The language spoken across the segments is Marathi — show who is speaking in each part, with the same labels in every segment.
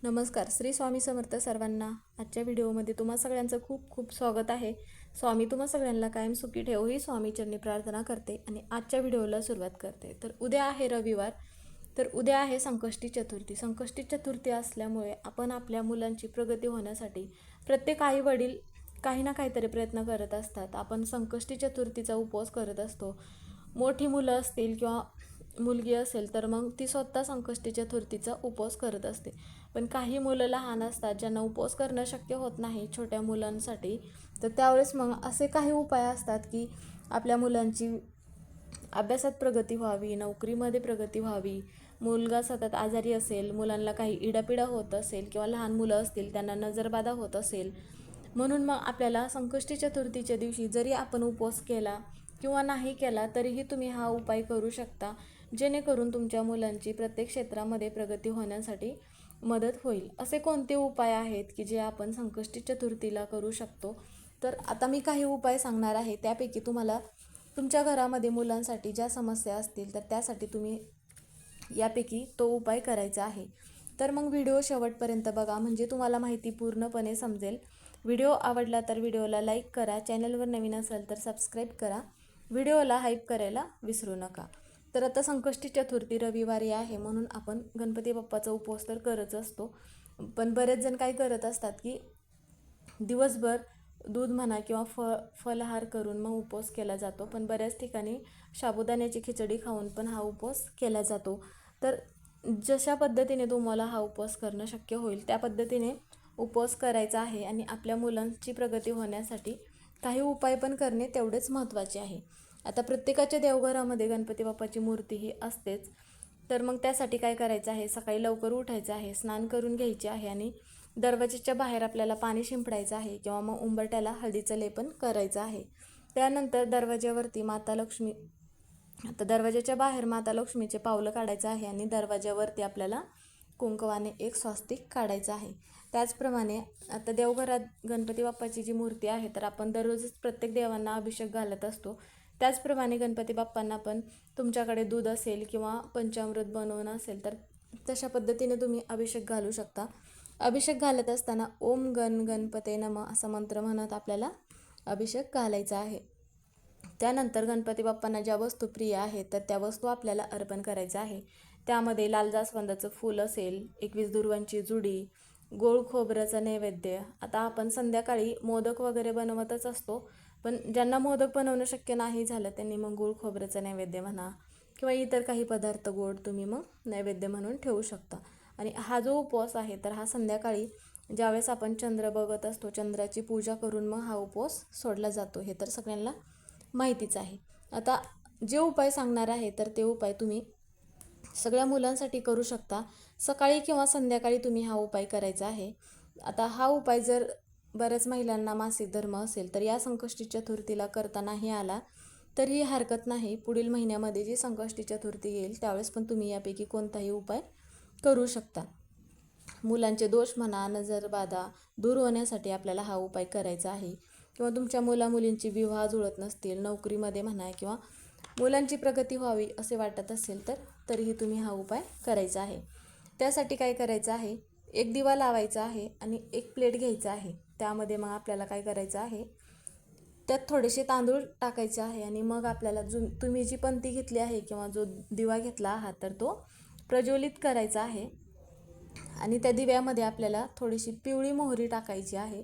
Speaker 1: नमस्कार. श्री स्वामी समर्थ सर्वांना. आजच्या व्हिडिओमध्ये तुम्हा सगळ्यांचं खूप खूप स्वागत आहे. स्वामी तुम्हा सगळ्यांना कायम सुखी ठेवो ही स्वामीचरणी प्रार्थना करते आणि आजच्या व्हिडिओला सुरुवात करते. तर उद्या आहे रविवार. तर उद्या आहे संकष्टी चतुर्थी. संकष्टी चतुर्थी असल्यामुळे आपण आपल्या मुलांची प्रगती होण्यासाठी प्रत्येक आई वडील काही ना काहीतरी प्रयत्न करत असतात. आपण संकष्टी चतुर्थीचा उपवास करत असतो. मोठी मुलं असतील किंवा मुलगी असेल तर मग ती स्वतः संकष्टी चतुर्थीचा उपवास करत असते. पण काही मुलं लहान असतात ज्यांना उपवास करणं शक्य होत नाही छोट्या मुलांसाठी. तर त्यावेळेस मग असे काही उपाय असतात की आपल्या मुलांची अभ्यासात प्रगती व्हावी, नोकरीमध्ये प्रगती व्हावी. मुलगा सतत आजारी असेल, मुलांना काही इडापिडा होत असेल किंवा लहान मुलं असतील त्यांना नजरबाधा होत असेल, म्हणून मग आपल्याला संकष्टी चतुर्थीच्या दिवशी जरी आपण उपवास केला किंवा नाही केला तरीही तुम्ही हा उपाय करू शकता, जेणेकरून तुमच्या मुलांची प्रत्येक क्षेत्रामध्ये प्रगती होण्यासाठी मदत होईल. असे कोणते उपाय आहेत की जे आपण संकष्टी चतुर्थीला करू शकतो? तर आता मी काही उपाय सांगणार आहे. त्यापैकी तुम्हाला तुमच्या घरामध्ये मुलांसाठी ज्या समस्या असतील तर त्यासाठी तुम्ही यापैकी तो उपाय करायचा आहे. तर मग व्हिडिओ शेवटपर्यंत बघा, म्हणजे तुम्हाला माहिती पूर्णपणे समजेल. व्हिडिओ आवडला तर व्हिडिओला लाईक करा, चॅनलवर नवीन असेल तर सबस्क्राईब करा, व्हिडिओला हाईप करायला विसरू नका. तर आता संकष्टी चतुर्थी रविवारी आहे म्हणून आपण गणपती बाप्पाचा उपवास तर करत असतो. पण बरेच जण काय करत असतात की दिवसभर दूध म्हणा किंवा फलाहार करून मग उपवास केला जातो. पण बऱ्याच ठिकाणी साबुदाण्याची खिचडी खाऊन पण हा उपवास केला जातो. तर जशा पद्धतीने तुम्हाला हा उपवास करणं शक्य होईल त्या पद्धतीने उपवास करायचा आहे आणि आपल्या मुलांची प्रगती होण्यासाठी काही उपाय पण करणे तेवढेच महत्त्वाचे आहे. आता प्रत्येकाच्या देवघरामध्ये गणपती बाप्पाची मूर्ती ही असतेच. तर मग त्यासाठी काय करायचं आहे, सकाळी लवकर उठायचं आहे, स्नान करून घ्यायचे आहे आणि दरवाजाच्या बाहेर आपल्याला पाणी शिंपडायचं आहे किंवा मग उंबरट्याला हळदीचं लेपन करायचं आहे. त्यानंतर दरवाज्यावरती माता लक्ष्मी, आता दरवाजाच्या बाहेर माता लक्ष्मीचे पावलं काढायचं आहे आणि दरवाज्यावरती आपल्याला कुंकवाने एक स्वस्तिक काढायचं आहे. त्याचप्रमाणे आता देवघरात गणपती बाप्पाची जी मूर्ती आहे तर आपण दररोजच प्रत्येक देवांना अभिषेक घालत असतो. त्याचप्रमाणे गणपती बाप्पांना पण तुमच्याकडे दूध असेल किंवा पंचामृत बनवून असेल तर तशा पद्धतीने तुम्ही अभिषेक घालू शकता. अभिषेक घालत असताना ओम गण गणपते नमः असा मंत्र म्हणत आपल्याला अभिषेक घालायचा आहे. त्यानंतर गणपती बाप्पांना ज्या वस्तू प्रिय आहेत तर त्या वस्तू आपल्याला अर्पण करायच्या आहे. त्यामध्ये लाल जास्वंदाचं फूल असेल, 21 दुर्वांची जुडी, गोड खोबऱ्याचं नैवेद्य. आता आपण संध्याकाळी मोदक वगैरे बनवतच असतो, पण ज्यांना मोदक बनवणं शक्य नाही झालं त्यांनी मग गोड खोबऱ्याचं नैवेद्य म्हणा किंवा इतर काही पदार्थ गोड तुम्ही मग नैवेद्य म्हणून ठेवू शकता. आणि हा जो उपवास आहे तर हा संध्याकाळी ज्यावेळेस आपण चंद्र बघत असतो, चंद्राची पूजा करून मग हा उपवास सोडला जातो, हे तर सगळ्यांना माहितीच आहे. आता जे उपाय सांगणार आहे तर ते उपाय तुम्ही सगळ्या मुलांसाठी करू शकता. सकाळी किंवा संध्याकाळी तुम्ही हा उपाय करायचा आहे. आता हा उपाय जर बऱ्याच महिलांना मासिक धर्म असेल तर या संकष्टी चतुर्थीला करता नाही आला तरीही हरकत नाही. पुढील महिन्यामध्ये जी संकष्टी चतुर्थी येईल त्यावेळेस पण तुम्ही यापैकी कोणताही उपाय करू शकता. मुलांचे दोष म्हणा, नजरबाधा दूर होण्यासाठी आपल्याला हा उपाय करायचा आहे. किंवा तुमच्या मुलामुलींची विवाह जुळत नसतील, नोकरीमध्ये म्हणा किंवा मुलांची प्रगती व्हावी असे वाटत असेल तर तरीही तुम्ही हा उपाय करायचा आहे. त्यासाठी काय करायचं आहे, एक दिवा लावायचा आहे आणि एक प्लेट घ्यायचा आहे. त्यामध्ये मग आपल्याला काय करायचं आहे, त्यात थोडेसे तांदूळ टाकायचे आहे आणि मग आपल्याला तुम्ही जी पंती घेतली आहे किंवा जो दिवा घेतला आहात तर तो प्रज्वलित करायचा आहे. आणि त्या दिव्यामध्ये आपल्याला थोडीशी पिवळी मोहरी टाकायची आहे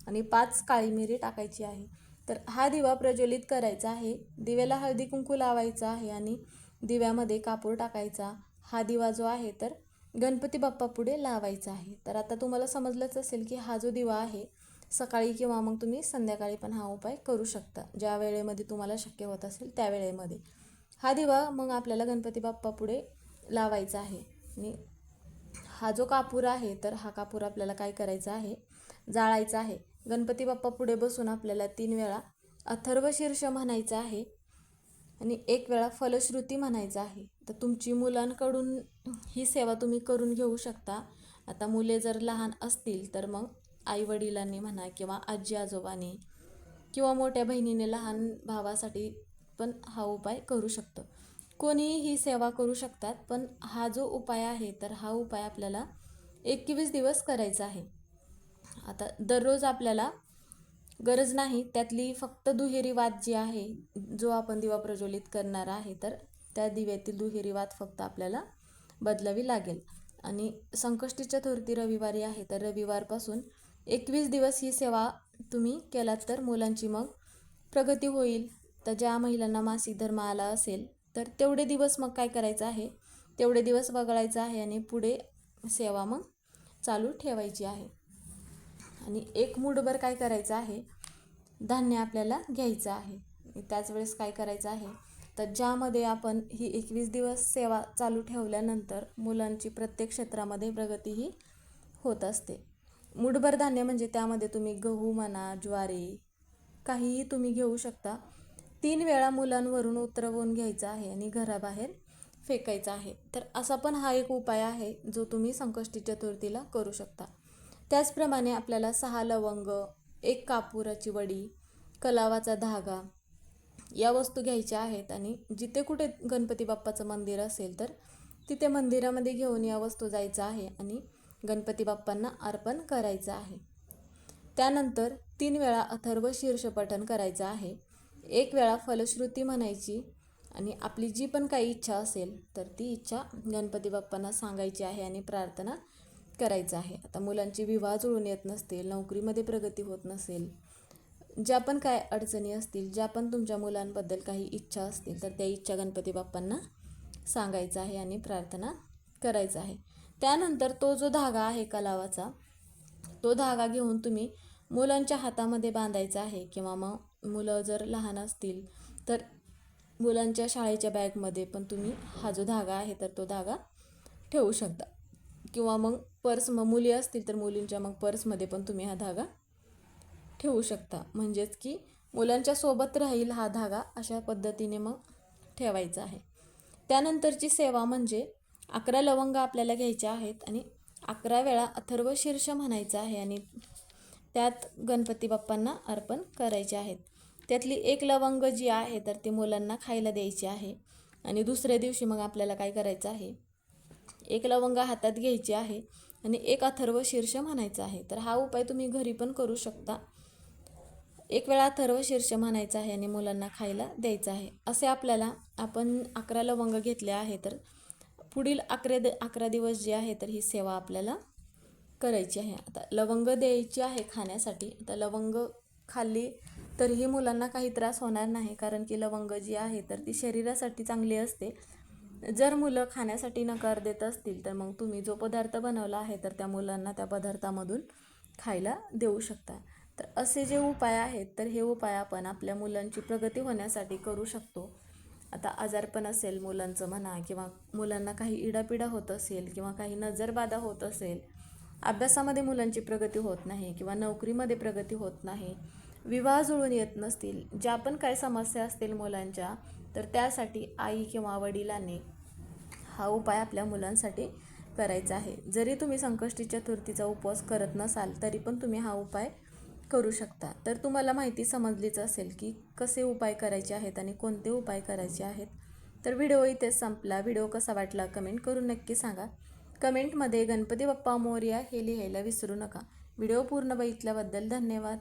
Speaker 1: आणि 5 काळी मिरी टाकायची आहे. तर हा दिवा प्रज्वलित करायचा आहे. दिव्याला हळदी कुंकू लावायचा आहे आणि दिव्यामध्ये कापूर टाकायचा. हा दिवा जो आहे तर गणपती बाप्पा पुढे लावायचा आहे. तर आता तुम्हाला समजलंच असेल की हा जो दिवा आहे सकाळी किंवा मग तुम्ही संध्याकाळी पण हा उपाय करू शकता, ज्या वेळेमध्ये तुम्हाला शक्य होत असेल त्या वेळेमध्ये. हा दिवा मग आपल्याला गणपती बाप्पा पुढे लावायचा आहे. आणि हा जो कापूर आहे तर हा कापूर आपल्याला काय करायचा आहे, जाळायचा आहे. गणपती बाप्पा पुढे बसून आपल्याला 3 वेळा अथर्व शीर्ष म्हणायचं आहे आणि 1 वेळा फलश्रुती म्हणायचं आहे. तर तुमची मुलांकडून ही सेवा तुम्ही करून घेऊ शकता. आता मुले जर लहान असतील तर मग आईवडिलांनी म्हणा किंवा आजी आजोबांनी किंवा मोठ्या बहिणीने लहान भावासाठी पण हा उपाय करू शकतो. कोणीही ही सेवा करू शकतात. पण हा जो उपाय आहे तर हा उपाय आपल्याला 21 दिवस करायचं आहे. आता दररोज आपल्याला गरज नाही, त्यातली फक्त दुहेरी वात जी आहे, जो आपण दिवा प्रज्वलित करणार आहे, तर त्या दिव्यातील दुहेरी वात फक्त आपल्याला बदलावी लागेल. आणि संकष्टी चतुर्थी रविवारी आहे, तर रविवारपासून 21 दिवस ही सेवा तुम्ही केलात तर मुलांची मग प्रगती होईल. तर ज्या महिलांना मासिक धर्म आला असेल तर तेवढे दिवस मग काय करायचं आहे, तेवढे दिवस वगळायचं आहे आणि पुढे सेवा मग चालू ठेवायची आहे. आणि एक मूठभर काय करायचं आहे, धान्य आपल्याला घ्यायचं आहे. त्याच वेळेस काय करायचं आहे, तर ज्यामध्ये आपण ही 21 दिवस सेवा चालू ठेवल्यानंतर मुलांची प्रत्येक क्षेत्रामध्ये प्रगतीही होत असते. मूठभर धान्य म्हणजे त्यामध्ये तुम्ही गहू म्हणा, ज्वारी, काहीही तुम्ही घेऊ शकता. 3 वेळा मुलांवरून उतरवून घ्यायचा आहे आणि घराबाहेर फेकायचा आहे. तर असा पण हा एक उपाय आहे जो तुम्ही संकष्टी चतुर्थीला करू शकता. त्याचप्रमाणे आपल्याला 6 लवंग, 1 कापुराची वडी, कलावाचा धागा या वस्तू घ्यायच्या आहेत. आणि जिथे कुठे गणपती बाप्पाचं मंदिर असेल तर तिथे मंदिरामध्ये घेऊन या वस्तू जायचं आहे आणि गणपती बाप्पांना अर्पण करायचं आहे. त्यानंतर 3 वेळा अथर्व शीर्ष पठण करायचं आहे. 1 वेळा फलश्रुती म्हणायची आणि आपली जी पण काही इच्छा असेल तर ती इच्छा गणपती बाप्पांना सांगायची आहे आणि प्रार्थना करायचं आहे. आता मुलांची विवाह जुळून येत नसतील, नोकरीमध्ये प्रगती होत नसेल, ज्या पण काय अडचणी असतील, ज्या पण तुमच्या मुलांबद्दल काही इच्छा असतील तर त्या इच्छा गणपती बाप्पांना सांगायचं आहे आणि प्रार्थना करायचं आहे. त्यानंतर तो जो धागा आहे कलावाचा, तो धागा घेऊन तुम्ही मुलांच्या हातामध्ये बांधायचा आहे. किंवा मग मुलं जर लहान असतील तर मुलांच्या शाळेच्या बॅगमध्ये पण तुम्ही हा जो धागा आहे तर तो धागा ठेवू शकता. किंवा मग मुली असतील तर मुलींच्या मग पर्समध्ये पण तुम्ही हा धागा ठेवू शकता. म्हणजेच की मुलांच्या सोबत राहील हा धागा, अशा पद्धतीने मग ठेवायचा आहे. त्यानंतरची सेवा म्हणजे 11 लवंग आपल्याला घ्यायच्या आहेत आणि 11 वेळा अथर्व शीर्ष म्हणायचं आहे आणि त्यात गणपती बाप्पांना अर्पण करायचे आहेत. त्यातली 1 लवंग जी आहे तर ती मुलांना खायला द्यायची आहे. आणि दुसऱ्या दिवशी मग आपल्याला काय करायचं आहे, 1 लवंग हातात घ्यायची आहे आणि 1 अथर्व शीर्ष म्हणायचं आहे. तर हा उपाय तुम्ही घरी पण करू शकता. 1 वेळा अथर्व शीर्ष म्हणायचं आहे आणि मुलांना खायला द्यायचं आहे. असे आपल्याला आपण 11 लवंग घेतले आहे तर पुढील 11 दिवस जे आहे तर ही सेवा आपल्याला करायची आहे. आता लवंग द्यायची आहे खाण्यासाठी. आता लवंग खाल्ली तरीही मुलांना काही त्रास होणार नाही, कारण की लवंग जी आहे तर ती शरीरासाठी चांगली असते. जर मुलं खाण्यासाठी नकार देत असतील तर मग तुम्ही जो पदार्थ बनवला आहे तर त्या मुलांना त्या पदार्थामधून खायला देऊ शकता. तर असे जे उपाय आहेत तर हे उपाय आपण आपल्या मुलांची प्रगती होण्यासाठी करू शकतो. आता आजारपण असेल मुलांचं म्हणा, किंवा मुलांना काही इडापिडा होत असेल, किंवा काही नजरबाधा होत असेल, अभ्यासामध्ये मुलांची प्रगती होत नाही, किंवा नोकरीमध्ये प्रगती होत नाही, विवाह जुळून येत नसतील, ज्या पण काही समस्या असतील मुलांच्या, तर त्यासाठी आई किंवा वडिलांनी हा उपाय आपल्या मुलांसाठी करायचा आहे. जरी तुम्ही संकष्टी चतुर्थीचा उपवास करत नसाल तरी पण तुम्ही हा उपाय करू शकता. तर तुम्हाला माहिती समजलीच असेल की कसे उपाय करायचे आहेत आणि कोणते उपाय करायचे आहेत. तर व्हिडिओ इथेच संपला. व्हिडिओ कसा वाटला कमेंट करून नक्की सांगा. कमेंटमध्ये गणपती बाप्पा मोरया हे लिहायला विसरू नका. व्हिडिओ पूर्ण बघितल्याबद्दल धन्यवाद.